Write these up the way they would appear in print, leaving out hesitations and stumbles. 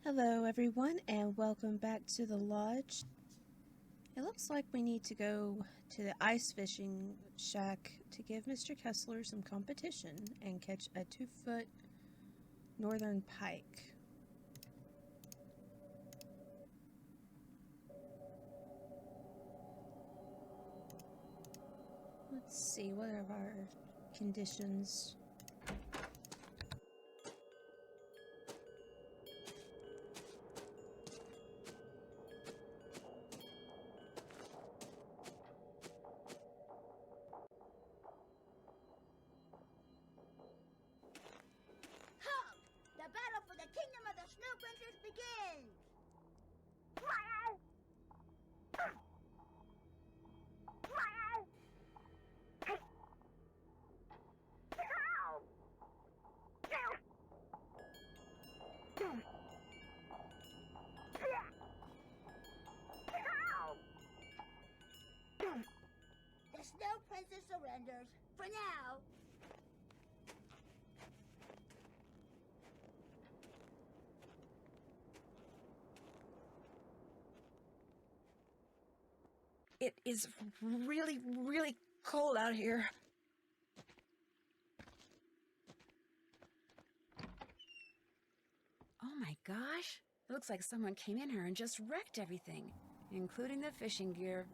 Hello everyone and welcome back to the lodge. It looks like we need to go to the ice fishing shack to give Mr. Kessler some competition and catch a 2-foot northern pike. Let's see, what are our conditions? The battle for the kingdom of the Snow Princess begins! The Snow Princess surrenders, for now. It is really cold out here. Oh my gosh. It looks like someone came in here and just wrecked everything, including the fishing gear.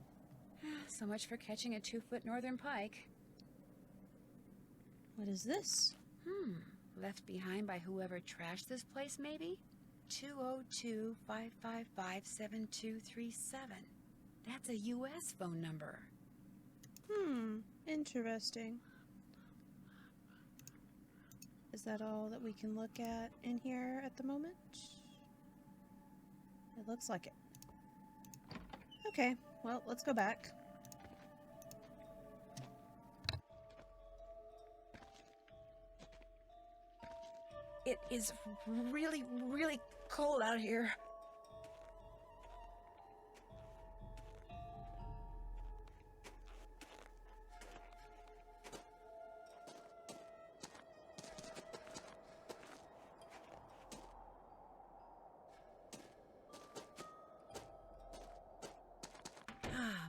So much for catching a 2-foot northern pike. What is this? Left behind by whoever trashed this place, maybe? 202-555-7237. That's a U.S. phone number. Interesting. Is that all that we can look at in here at the moment? It looks like it. Okay, well, let's go back. It is really cold out here.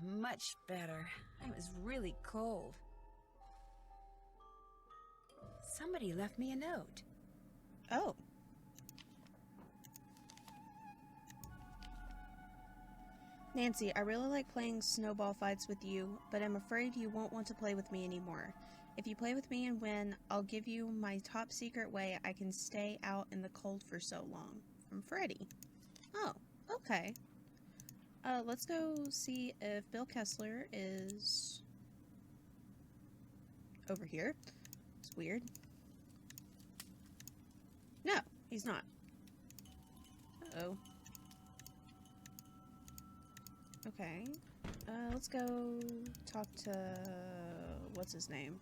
Much better. I was really cold. Somebody left me a note. Oh. Nancy, I really like playing snowball fights with you, but I'm afraid you won't want to play with me anymore. If you play with me and win, I'll give you my top secret way I can stay out in the cold for so long. From Freddie. Oh, okay. Let's go see if Bill Kessler is over here. It's weird. No, he's not. Uh-oh. Okay. Let's go talk to... what's his name?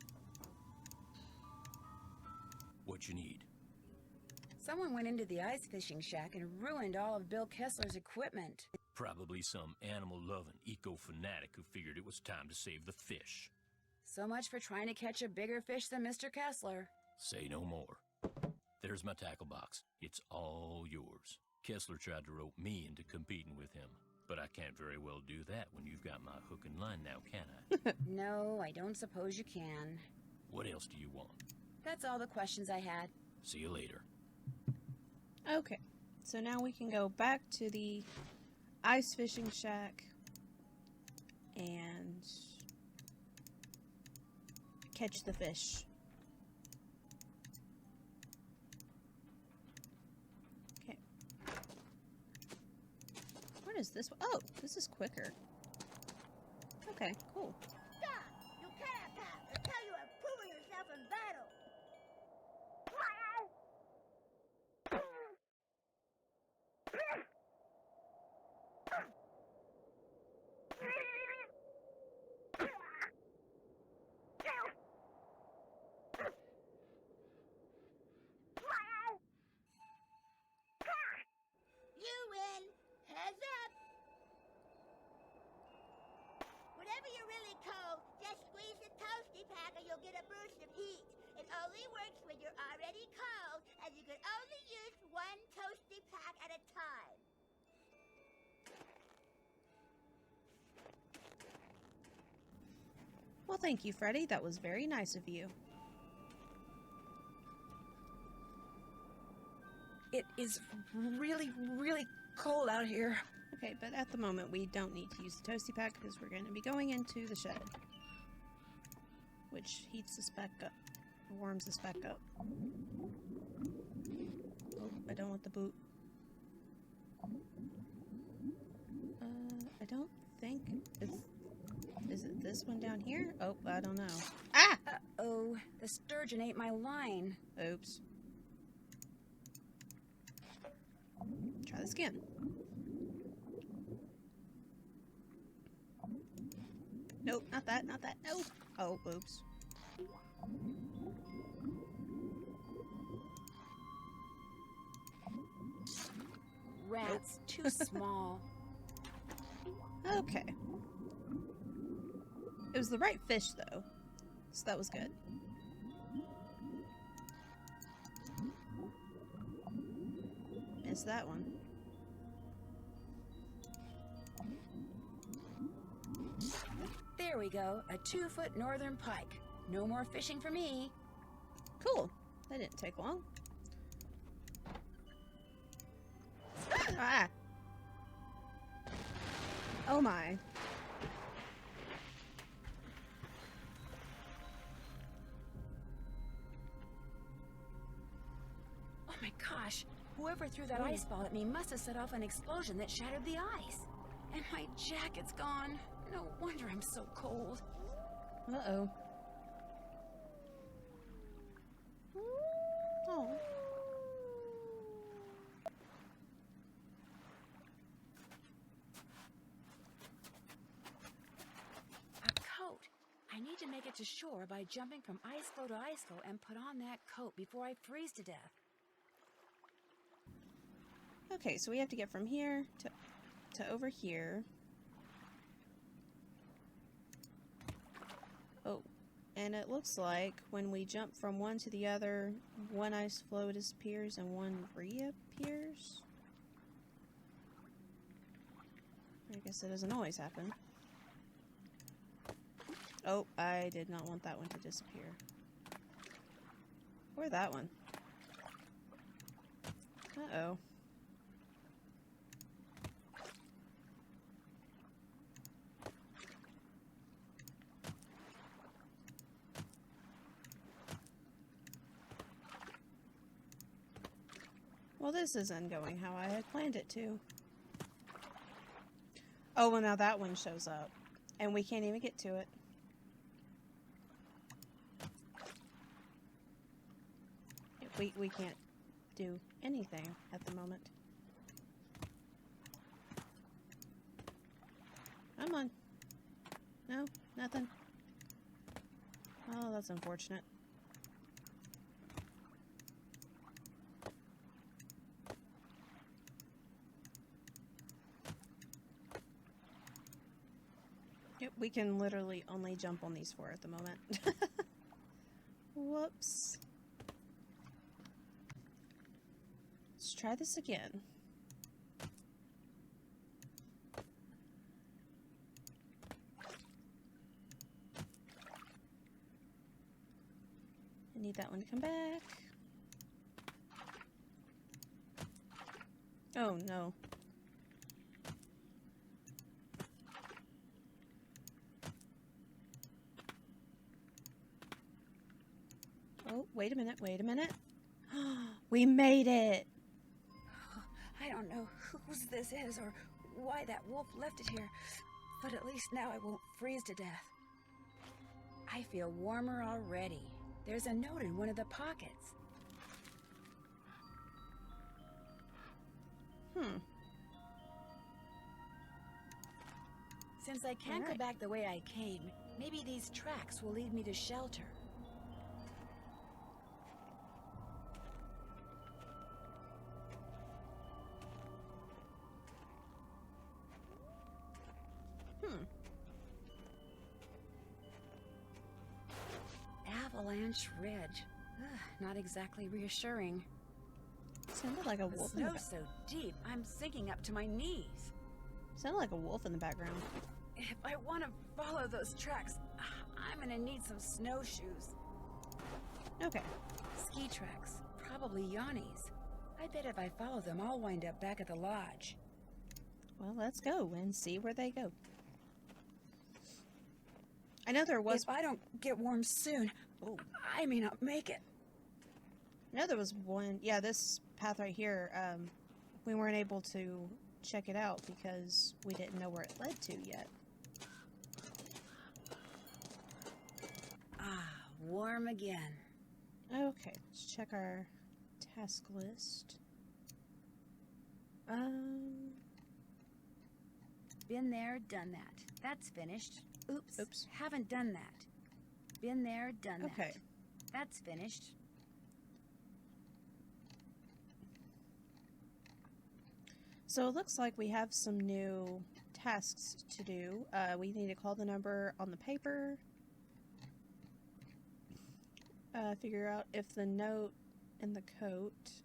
What you need? Someone went into the ice fishing shack and ruined all of Bill Kessler's equipment. Probably some animal-loving eco-fanatic who figured it was time to save the fish. So much for trying to catch a bigger fish than Mr. Kessler. Say no more. There's my tackle box. It's all yours. Kessler tried to rope me into competing with him, but I can't very well do that when you've got my hook and line now, can I? No, I don't suppose you can. What else do you want? That's all the questions I had. See you later. Okay, so now we can go back to the ice fishing shack and catch the fish. Okay. What is this? Oh, this is quicker. Okay, cool. Stop! You cannot pass until you have proven yourself in battle! You win! Heads up! Whatever you're really cold, just squeeze the toasty pack and you'll get a burst of heat. It only works when you're already cold, and you can only use one toasty pack at a Well, thank you, Freddy. That was very nice of you. It is really, really cold out here. Okay, but at the moment we don't need to use the toasty pack because we're going to be going into the shed. Which heats us back up. Warms us back up. Oh, I don't want the boot. I don't think it's... Is it this one down here? Oh, I don't know. Ah! Uh-oh, the sturgeon ate my line. Oops. Try this again. Nope, not that, not that. No! Oh, oops. Rats, too small. Okay. It was the right fish, though. So that was good. Missed that one. There we go, a 2-foot northern pike. No more fishing for me. Cool. That didn't take long. Ah! Oh my. Oh my gosh, whoever threw that ice ball at me must have set off an explosion that shattered the ice. And my jacket's gone. No wonder I'm so cold. Uh-oh. Oh. A coat. I need to make it to shore by jumping from Icicle to Icicle and put on that coat before I freeze to death. Okay, so we have to get from here to over here. Oh, and it looks like when we jump from one to the other, one ice floe disappears and one reappears. I guess it doesn't always happen. Oh, I did not want that one to disappear. Or that one. Uh-oh. Well, this isn't going how I had planned it to. Oh, well now that one shows up. And we can't even get to it. We can't do anything at the moment. Come on. No, nothing. Oh, that's unfortunate. Yep, we can literally only jump on these 4 at the moment. Whoops. Let's try this again. I need that one to come back. Oh no. Oh, wait a minute, wait a minute. We made it! I don't know whose this is or why that wolf left it here, but at least now I won't freeze to death. I feel warmer already. There's a note in one of the pockets. Since I can't go back the way I came, maybe these tracks will lead me to shelter. Avalanche Ridge. Ugh, not exactly reassuring. Sounded like a The wolf in the snow's so deep, I'm sinking up to my knees. Sounded like a wolf in the background. If I want to follow those tracks, I I'm gonna need some snowshoes. Okay. Ski tracks. Probably Yanni's. I bet if I follow them, I'll wind up back at the lodge. Well, let's go and see where they go. I know there was... If I don't get warm soon, I may not make it. I know there was one... Yeah, this path right here, we weren't able to check it out because we didn't know where it led to yet. Ah, warm again. Okay, let's check our task list. Been there, done that. That's finished. Oops. Haven't done that. Been there, done that. Okay. That's finished. So it looks like we have some new tasks to do. We need to call the number on the paper. Figure out if the note in the coat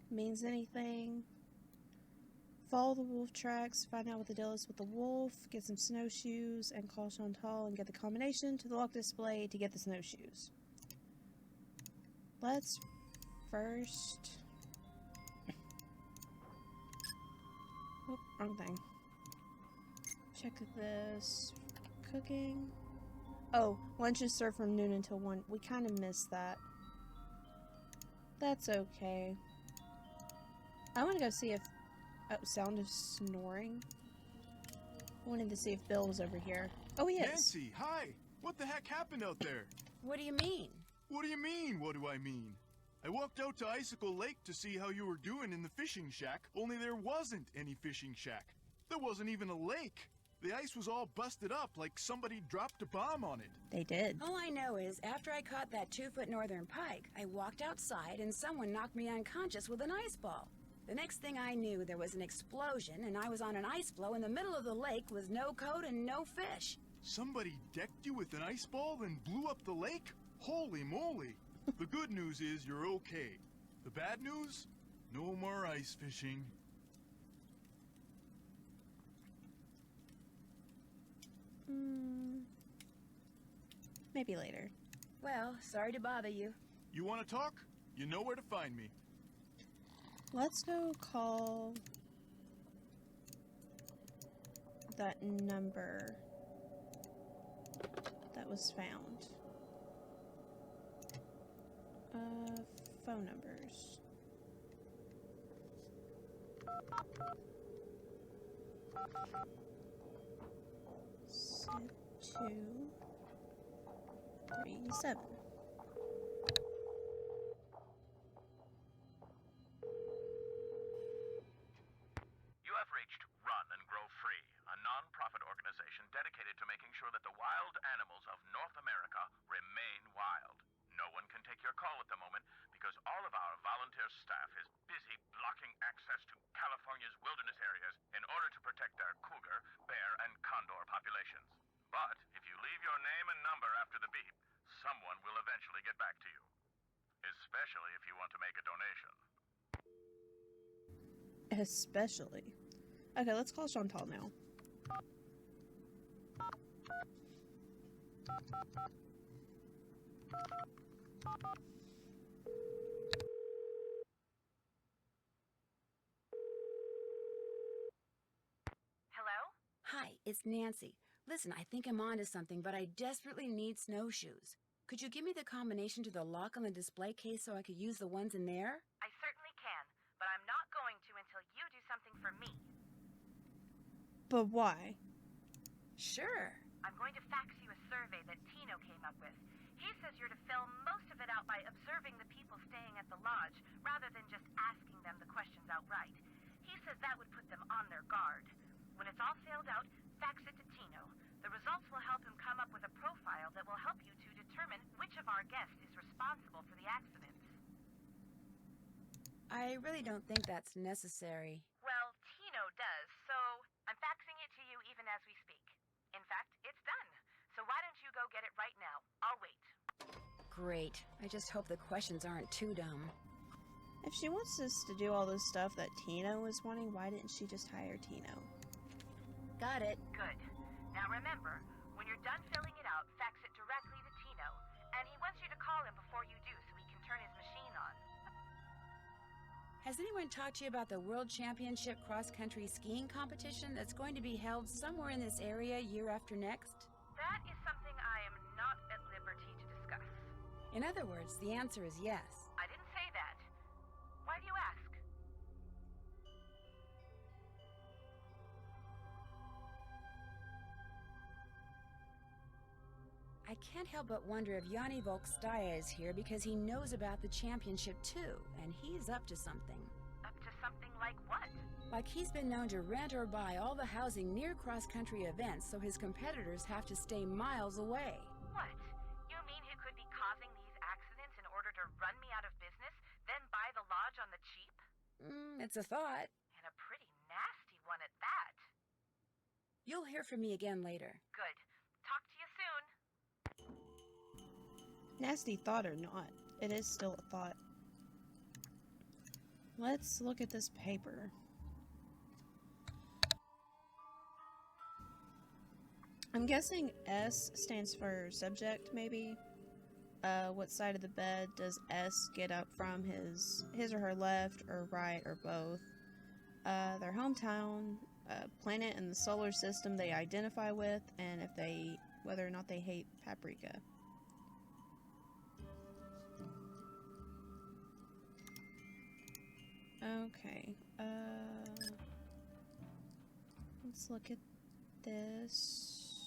means anything. Follow the wolf tracks, find out what the deal is with the wolf, get some snowshoes, and call Chantal and get the combination to the lock display to get the snowshoes. Let's first... Oh, wrong thing. Check this. Cooking. Oh, lunch is served from noon until 1. We kind of missed that. That's okay. I want to go see if... Oh, sound of snoring. I wanted to see if Bill was over here. Oh, he is. Nancy, hi! What the heck happened out there? What do you mean? What do you mean, what do I mean? I walked out to Icicle Lake to see how you were doing in the fishing shack, only there wasn't any fishing shack. There wasn't even a lake. The ice was all busted up like somebody dropped a bomb on it. They did. All I know is after I caught that 2-foot northern pike, I walked outside and someone knocked me unconscious with an ice ball. The next thing I knew, there was an explosion and I was on an ice floe in the middle of the lake with no coat and no fish. Somebody decked you with an ice ball and blew up the lake? Holy moly! The good news is you're okay. The bad news? No more ice fishing. Maybe later. Well, sorry to bother you. You want to talk? You know where to find me. Let's go call that number that was found. Phone numbers. Set 237. dedicated to making sure that the wild animals of North America remain wild. No one can take your call at the moment because all of our volunteer staff is busy blocking access to California's wilderness areas in order to protect their cougar, bear, and condor populations. But if you leave your name and number after the beep, someone will eventually get back to you. Especially if you want to make a donation. Especially. Okay, let's call Chantal now. Hello? Hi, it's Nancy. Listen, I think I'm onto something, but I desperately need snowshoes. Could you give me the combination to the lock on the display case so I could use the ones in there? I certainly can, but I'm not going to until you do something for me. But why? Sure. I'm going to fax you a survey that Tino came up with. He says you're to fill most of it out by observing the people staying at the lodge, rather than just asking them the questions outright. He says that would put them on their guard. When it's all filled out, fax it to Tino. The results will help him come up with a profile that will help you to determine which of our guests is responsible for the accidents. I really don't think that's necessary. Well, Tino does, so I'm faxing it to you even as we speak. In fact, it's done. So why don't you go get it right now? I'll wait. Great. I just hope the questions aren't too dumb. If she wants us to do all this stuff that Tino was wanting, why didn't she just hire Tino? Got it. Good. Now remember, when you're done filling it out, fax it directly Has anyone talked to you about the World Championship cross-country skiing competition that's going to be held somewhere in this area year after next? That is something I am not at liberty to discuss. In other words, the answer is yes. I didn't say that. Why do you ask? I can't help but wonder if Yanni Volkstaya is here because he knows about the championship too, and he's up to something. Up to something like what? Like he's been known to rent or buy all the housing near cross-country events so his competitors have to stay miles away. What? You mean he could be causing these accidents in order to run me out of business, then buy the lodge on the cheap? It's a thought. And a pretty nasty one at that. You'll hear from me again later. Good. Talk to you soon. Nasty thought or not, it is still a thought. Let's look at this paper. I'm guessing S stands for subject, maybe. What side of the bed does S get up from, his or her left or right or both? Their hometown, planet in the solar system they identify with, and whether or not they hate paprika. Okay, let's look at this.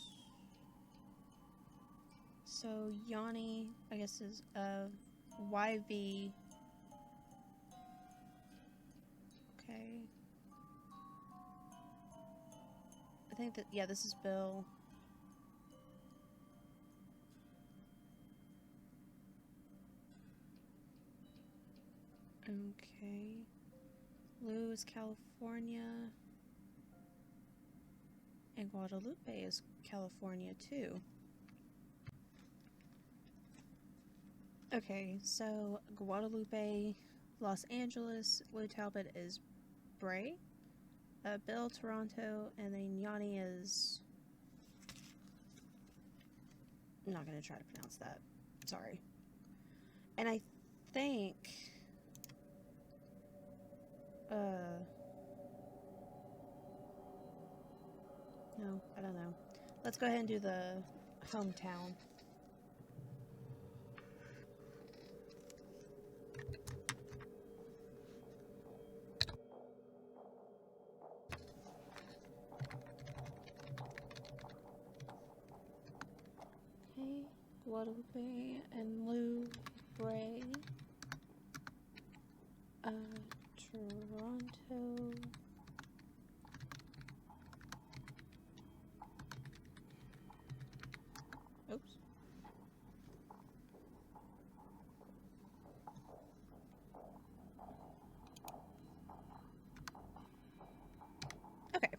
So Yanni, I guess, is YV. Okay. I think that, yeah, this is Bill. Okay. Lou is California. And Guadalupe is California too. Okay, so Guadalupe, Los Angeles, Lou Talbot is Bray, Bill, Toronto, and then Yanni is... I'm not going to try to pronounce that. Sorry. And I think... No, I don't know. Let's go ahead and do the hometown. Okay, Guadalupe and Lou Bray. Toronto. Oops. Okay.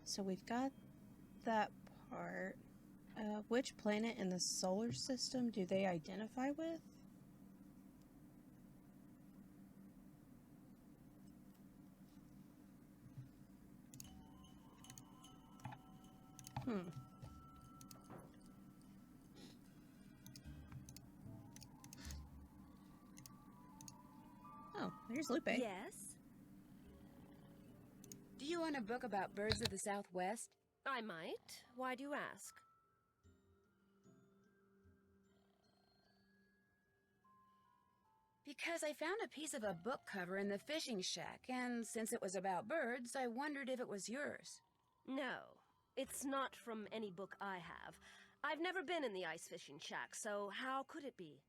So we've got that part. Which planet in the solar system do they identify with? Oh, there's Lupe. Yes? Do you want a book about birds of the Southwest? I might. Why do you ask? Because I found a piece of a book cover in the fishing shack, and since it was about birds, I wondered if it was yours. No, it's not from any book I have. I've never been in the ice fishing shack, so how could it be?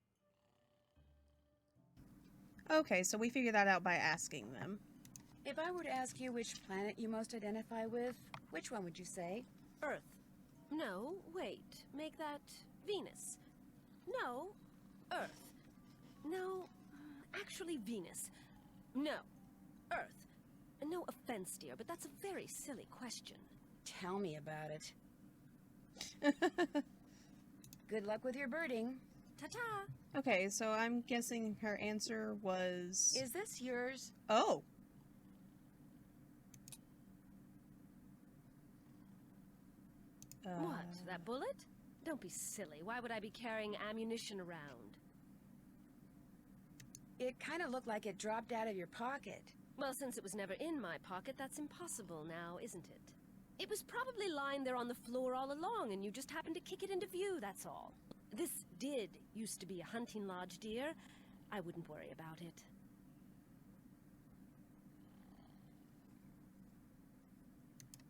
Okay, so we figured that out by asking them. If I were to ask you which planet you most identify with, which one would you say? Earth. No, wait. Make that Venus. No, Earth. No, actually Venus. No, Earth. No offense, dear, but that's a very silly question. Tell me about it. Good luck with your birding. Ta-ta! Okay, so I'm guessing her answer was... Is this yours? Oh! What, that bullet? Don't be silly. Why would I be carrying ammunition around? It kind of looked like it dropped out of your pocket. Well, since it was never in my pocket, that's impossible now, isn't it? It was probably lying there on the floor all along, and you just happened to kick it into view, that's all. This did used to be a hunting lodge, dear. I wouldn't worry about it.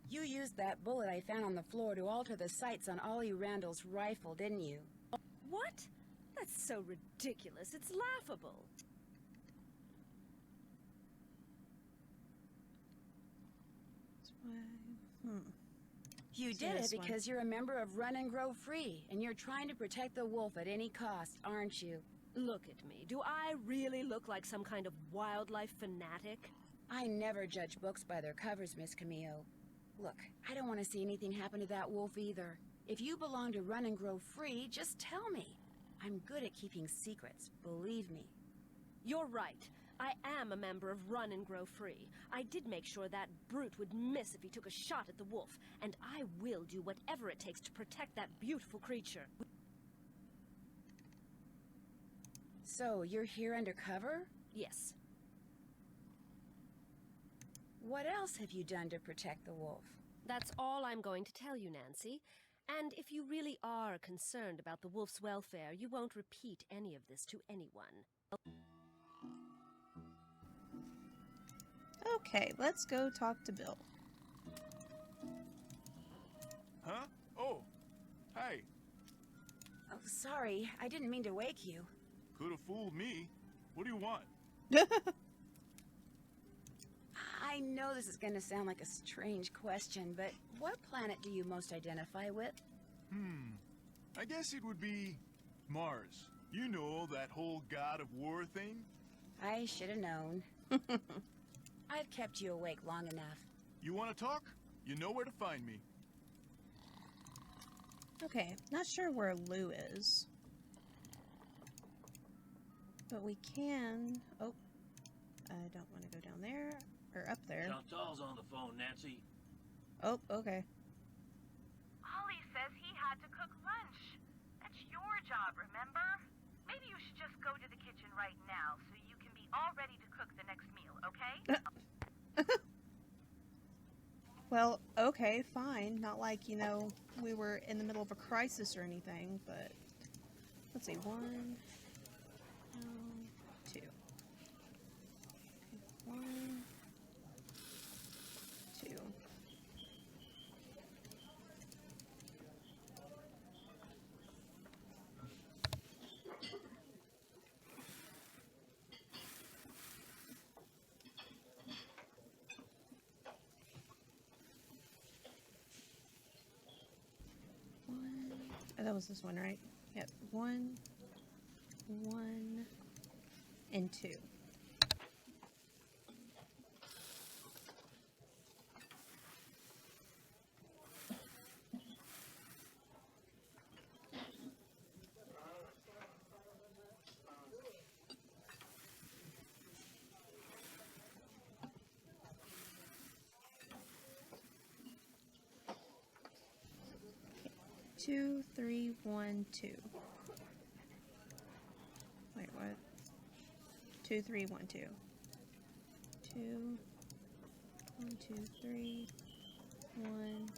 You used that bullet I found on the floor to alter the sights on Ollie Randall's rifle, didn't you? What? That's so ridiculous. It's laughable. You did it because you're a member of Run and Grow Free, and you're trying to protect the wolf at any cost, aren't you? Look at me. Do I really look like some kind of wildlife fanatic? I never judge books by their covers, Miss Camillo. Look, I don't want to see anything happen to that wolf either. If you belong to Run and Grow Free, just tell me. I'm good at keeping secrets, believe me. You're right. I am a member of Run and Grow Free. I did make sure that brute would miss if he took a shot at the wolf, and I will do whatever it takes to protect that beautiful creature. So, you're here undercover? Yes. What else have you done to protect the wolf? That's all I'm going to tell you, Nancy. And if you really are concerned about the wolf's welfare, you won't repeat any of this to anyone. Okay, let's go talk to Bill. Huh? Oh, hi. Oh, sorry. I didn't mean to wake you. Could have fooled me. What do you want? I know this is going to sound like a strange question, but what planet do you most identify with? I guess it would be Mars. You know, that whole god of war thing? I should have known. I've kept you awake long enough. You want to talk? You know where to find me. Okay, not sure where Lou is. But we can... Oh, I don't want to go down there. Or up there. Chantal's on the phone, Nancy. Oh, okay. Ollie says he had to cook lunch. That's your job, remember? Maybe you should just go to the kitchen right now so you can be all ready to cook the next meal, okay? Well, okay, fine. Not like, you know, we were in the middle of a crisis or anything, but... Let's see, 1, 2. 1, 2. Oh, that was this one, right? Yep. 1, 1, and 2. Two, 3, 1, 2. Wait, what? 2, 3, 1, 2. 2, 1, 2, 3, 1,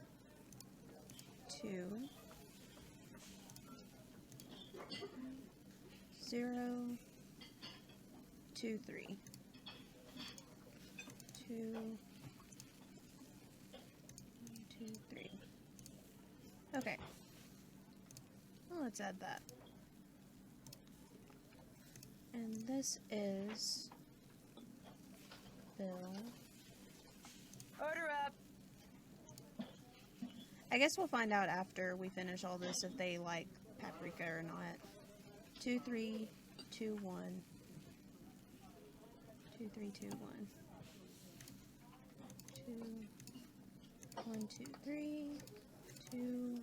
2. 0, 2, 3. 2, 1, 2, 3. Okay. Well, let's add that. And this is Bill. Order up! I guess we'll find out after we finish all this if they like paprika or not. 2, 3, 2, 1. 2, 3, 2, 1. 2, 1, 2, 3, 2,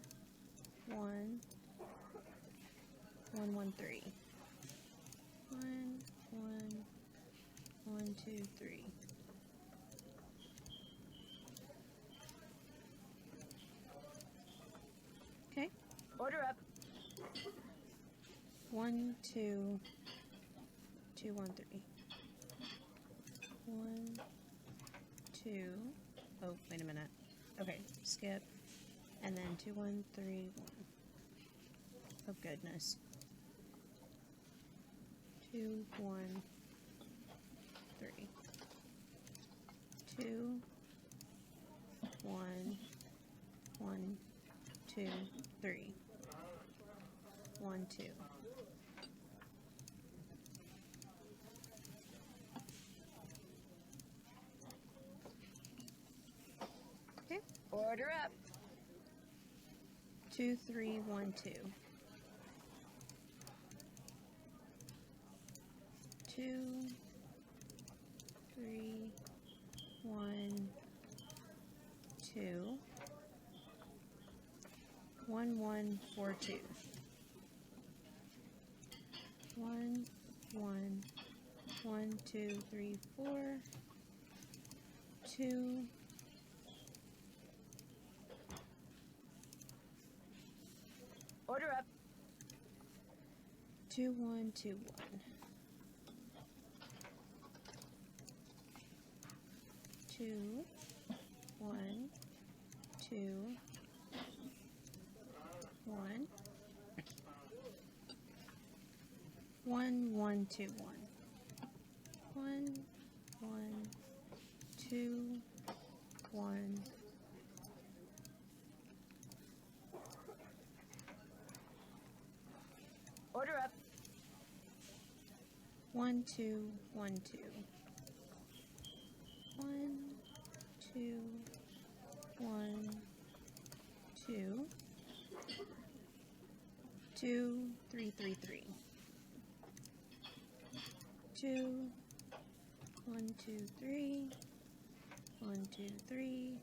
1. 1, 1, 3. 1, 1, 1, 2, 3. Okay. Order up. 1, 2, 2, 1, 3. 1, 2. Oh, wait a minute. Okay, skip. And then 2, 1, 3, 1. Oh, goodness. 2, 1, 3. 2, 1, 1, 2, 3. 1, 2. Okay. Order up. 2, 3, 1, 2. 2, 3, 1, 2. 1, 1, 4, 2. 1, 1, 1, 2, 3, 4. 2. Order up. 2, 1, 2, 1. 2, 1, 2, 1. 1, 1, 2, 1. 1, 1, 2, 1. Order up. 1, 2, 1, 2. 1, 2, 1, 2. 2, 3, 3, 3. 2, 1, 2, 3. 1, 2, 3.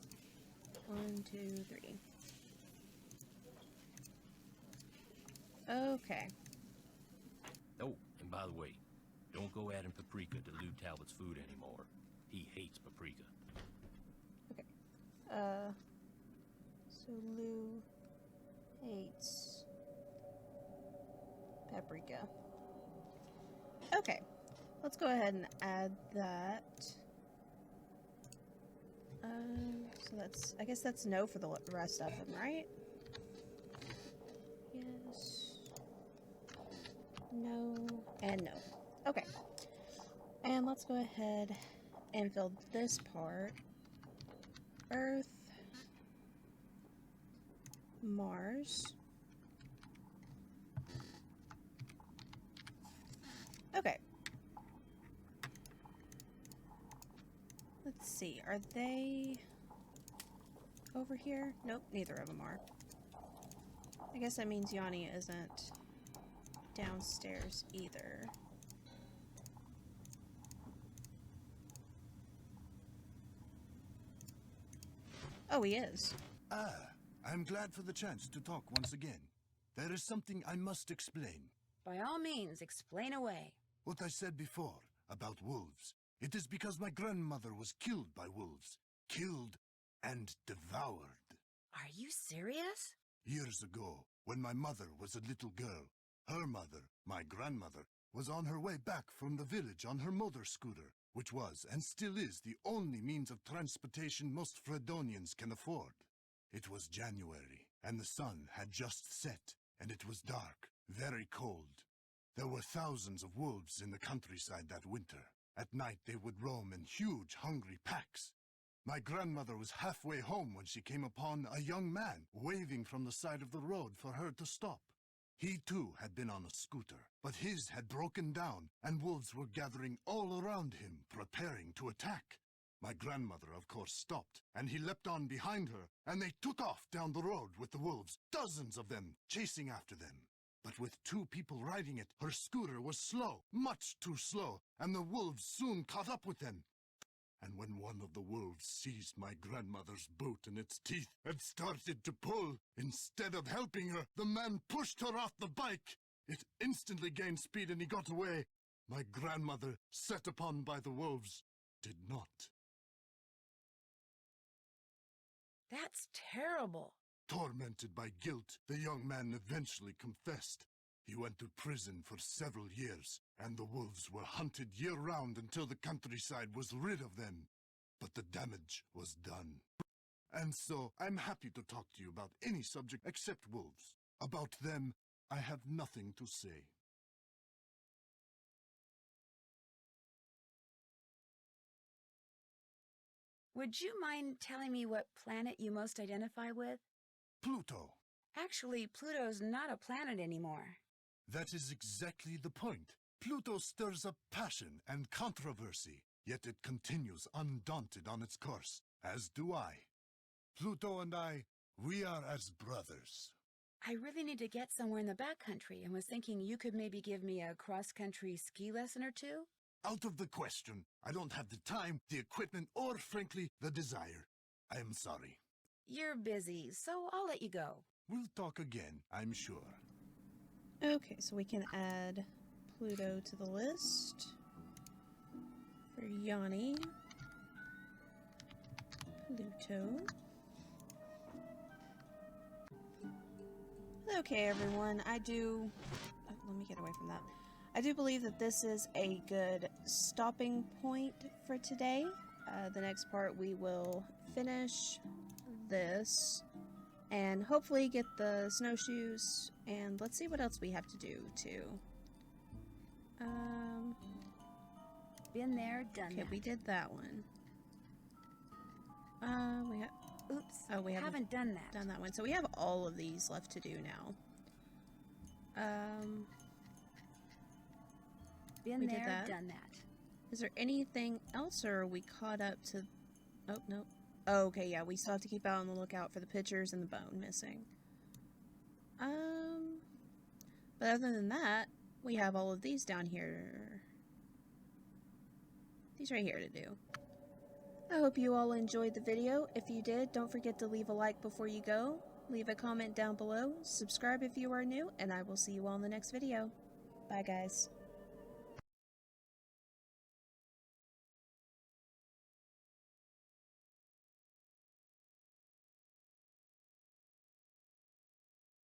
1, 2, 3. Okay. Oh, and by the way, don't go adding paprika to Lou Talbot's food anymore. He hates paprika. Okay. So Lou hates paprika. Okay. Let's go ahead and add that. So that's, I guess that's no for the rest of them, right? Yes. No. And no. Okay. And let's go ahead and fill this part. Earth. Mars. Okay. Let's see. Are they over here? Nope, neither of them are. I guess that means Yanni isn't downstairs either. Oh, he is. Ah, I'm glad for the chance to talk once again. There is something I must explain. By all means, explain away. What I said before about wolves. It is because my grandmother was killed by wolves. Killed and devoured. Are you serious? Years ago, when my mother was a little girl, her mother, my grandmother, was on her way back from the village on her motor scooter, which was and still is the only means of transportation most Fredonians can afford. It was January, and the sun had just set, and it was dark, very cold. There were thousands of wolves in the countryside that winter. At night they would roam in huge, hungry packs. My grandmother was halfway home when she came upon a young man waving from the side of the road for her to stop. He too had been on a scooter, but his had broken down, and wolves were gathering all around him, preparing to attack. My grandmother, of course, stopped, and he leapt on behind her, and they took off down the road with the wolves, dozens of them, chasing after them. But with 2 people riding it, her scooter was slow, much too slow, and the wolves soon caught up with them. And when one of the wolves seized my grandmother's boot in its teeth and started to pull, instead of helping her, the man pushed her off the bike. It instantly gained speed and he got away. My grandmother, set upon by the wolves, did not. That's terrible. Tormented by guilt, the young man eventually confessed. He went to prison for several years, and the wolves were hunted year-round until the countryside was rid of them. But the damage was done. And so, I'm happy to talk to you about any subject except wolves. About them, I have nothing to say. Would you mind telling me what planet you most identify with? Pluto. Actually, Pluto's not a planet anymore. That is exactly the point. Pluto stirs up passion and controversy, yet it continues undaunted on its course, as do I. Pluto and I, we are as brothers. I really need to get somewhere in the backcountry and was thinking you could maybe give me a cross-country ski lesson or two? Out of the question. I don't have the time, the equipment, or frankly, the desire. I am sorry. You're busy, so I'll let you go. We'll talk again, I'm sure. Okay, so we can add Pluto to the list. For Yanni. Pluto. Okay, everyone, let me get away from that. I do believe that this is a good stopping point for today. The next part we will finish this and hopefully get the snowshoes, and let's see what else we have to do too. Been there, done that. Okay, we did that one. Oops. Oh, we haven't done that. Done that one. So we have all of these left to do now. Been we there, did that. done that. Is there anything else, or are we caught up to... Oh, no. Oh, okay, yeah, we still have to keep out on the lookout for the pictures and the bone missing. But other than that, we have all of these down here. These right here to do. I hope you all enjoyed the video. If you did, don't forget to leave a like before you go. Leave a comment down below. Subscribe if you are new, and I will see you all in the next video. Bye, guys.